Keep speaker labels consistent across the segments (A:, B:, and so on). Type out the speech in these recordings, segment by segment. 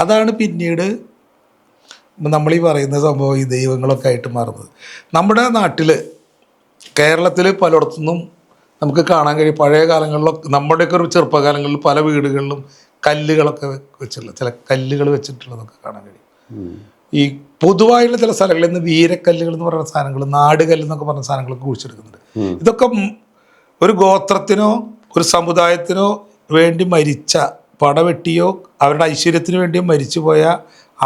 A: അതാണ് പിന്നീട് നമ്മളീ പറയുന്ന സംഭവം ഈ ദൈവങ്ങളൊക്കെ ആയിട്ട് മാറുന്നത്. നമ്മുടെ നാട്ടിൽ കേരളത്തിൽ പലയിടത്തുനിന്നും നമുക്ക് കാണാൻ കഴിയും. പഴയ കാലങ്ങളിലൊക്കെ നമ്മുടെയൊക്കെ ഒരു ചെറുപ്പകാലങ്ങളിൽ പല വീടുകളിലും കല്ലുകളൊക്കെ വെച്ചിട്ടുള്ള ചില കല്ലുകൾ വെച്ചിട്ടുള്ളതൊക്കെ കാണാൻ കഴിയും. ഈ പൊതുവായുള്ള ചില സ്ഥലങ്ങളിൽ നിന്ന് വീരക്കല്ലുകൾ എന്ന് പറയുന്ന സാധനങ്ങൾ, നാടുകല്ല് എന്നൊക്കെ പറഞ്ഞ സാധനങ്ങളൊക്കെ കുഴിച്ചെടുക്കുന്നുണ്ട്. ഇതൊക്കെ ഒരു ഗോത്രത്തിനോ ഒരു സമുദായത്തിനോ വേണ്ടി മരിച്ച, പടവെട്ടിയോ അവരുടെ ഐശ്വര്യത്തിന് വേണ്ടിയോ മരിച്ചുപോയ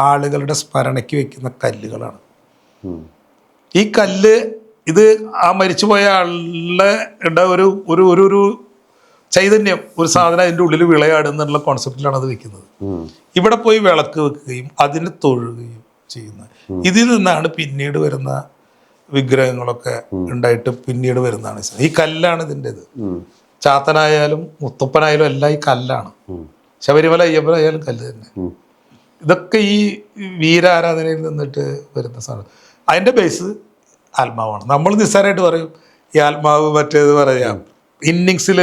A: ആളുകളുടെ സ്മരണയ്ക്ക് വെക്കുന്ന കല്ലുകളാണ്. ഈ കല്ല് ഇത് ആ മരിച്ചുപോയ ആളുടെ ഒരു ഒരു ഒരു ഒരു ചൈതന്യം, ഒരു സാധനം അതിൻ്റെ ഉള്ളിൽ വിളയാടുന്നുള്ള കോൺസെപ്റ്റിലാണ് അത് വെക്കുന്നത്. ഇവിടെ പോയി വിളക്ക് വെക്കുകയും അതിന് തൊഴുകയും ചെയ്യുന്നത്. ഇതിൽ നിന്നാണ് പിന്നീട് വരുന്ന വിഗ്രഹങ്ങളൊക്കെ ഉണ്ടായിട്ട് പിന്നീട് വരുന്നതാണ്. ഈ കല്ലാണ് ഇതിൻ്റെത്. ചാത്തനായാലും മുത്തപ്പനായാലും എല്ലാം ഈ കല്ലാണ്. ശബരിമല അയ്യപ്പനായാലും കല്ല് തന്നെ. ഇതൊക്കെ ഈ വീരാരാധനയിൽ നിന്നിട്ട് വരുന്ന സാധനം. അതിൻ്റെ ബേസ് ആത്മാവാണ്. നമ്മൾ നിസ്സാരമായിട്ട് പറയും ഈ ആത്മാവ് മറ്റേത് പറയാം. ഇന്നിങ്സിൽ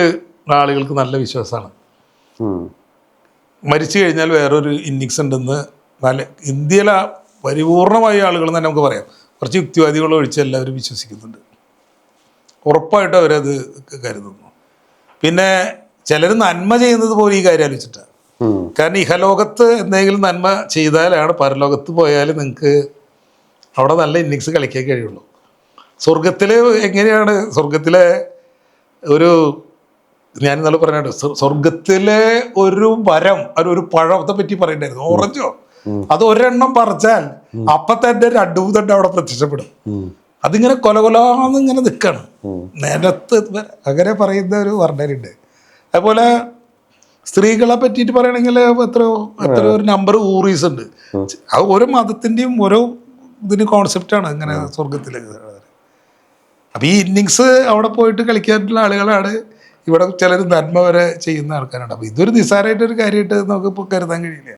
A: ആളുകൾക്ക് നല്ല വിശ്വാസമാണ്. മരിച്ചു കഴിഞ്ഞാൽ വേറൊരു ഇന്നിങ്സ് ഉണ്ടെന്ന് നല്ല ഇന്ത്യയിലെ പരിപൂർണമായ ആളുകൾ തന്നെ നമുക്ക് പറയാം. കുറച്ച് യുക്തിവാദികൾ ഒഴിച്ച് എല്ലാവരും വിശ്വസിക്കുന്നുണ്ട്. ഉറപ്പായിട്ടും അവരത് കരുതുന്നു. പിന്നെ ചിലർ നന്മ ചെയ്യുന്നത് പോലെ ഈ കാര്യം ആലോചിച്ചിട്ടാണ്. കാരണം ഇഹലോകത്ത് എന്തെങ്കിലും നന്മ ചെയ്താലാണ് പരലോകത്ത് പോയാൽ നിങ്ങൾക്ക് അവിടെ നല്ല ഇന്നിങ്സ് കളിക്കാൻ കഴിയുള്ളൂ. സ്വർഗത്തിലെ എങ്ങനെയാണ് സ്വർഗത്തിലെ ഒരു ഞാൻ ഇന്നലെ പറഞ്ഞിട്ട് സ്വർഗത്തിലെ ഒരു വരം, ഒരു പഴത്തെ പറ്റി പറയണ്ടായിരുന്നു, ഓറഞ്ചോ, അത് ഒരെണ്ണം പറിച്ചാൽ അപ്പൊ തന്നെ 2-3 അവിടെ പ്രത്യക്ഷപ്പെടും. അതിങ്ങനെ കൊലകൊലാന്ന് ഇങ്ങനെ നിൽക്കണം നേരത്ത്. അങ്ങനെ പറയുന്ന ഒരു വർണ്ണനുണ്ട്. അതുപോലെ സ്ത്രീകളെ പറ്റിയിട്ട് പറയണമെങ്കിൽ എത്ര ഒരു നമ്പർ ഊറീസ് ഉണ്ട്. അത് ഓരോ മതത്തിൻ്റെയും ഓരോ ഇതിന് കോൺസെപ്റ്റാണ് ഇങ്ങനെ സ്വർഗത്തിലേക്ക്. അപ്പം ഈ ഇന്നിങ്സ് അവിടെ പോയിട്ട് കളിക്കാനുള്ള ആളുകളാണ്. ഇവിടെ ചിലർ നന്മ വരെ ചെയ്യുന്ന ആൾക്കാരുണ്ട്. അപ്പം ഇതൊരു നിസ്സാരമായിട്ടൊരു കാര്യമായിട്ട് നമുക്കിപ്പോൾ കരുതാൻ കഴിയില്ല.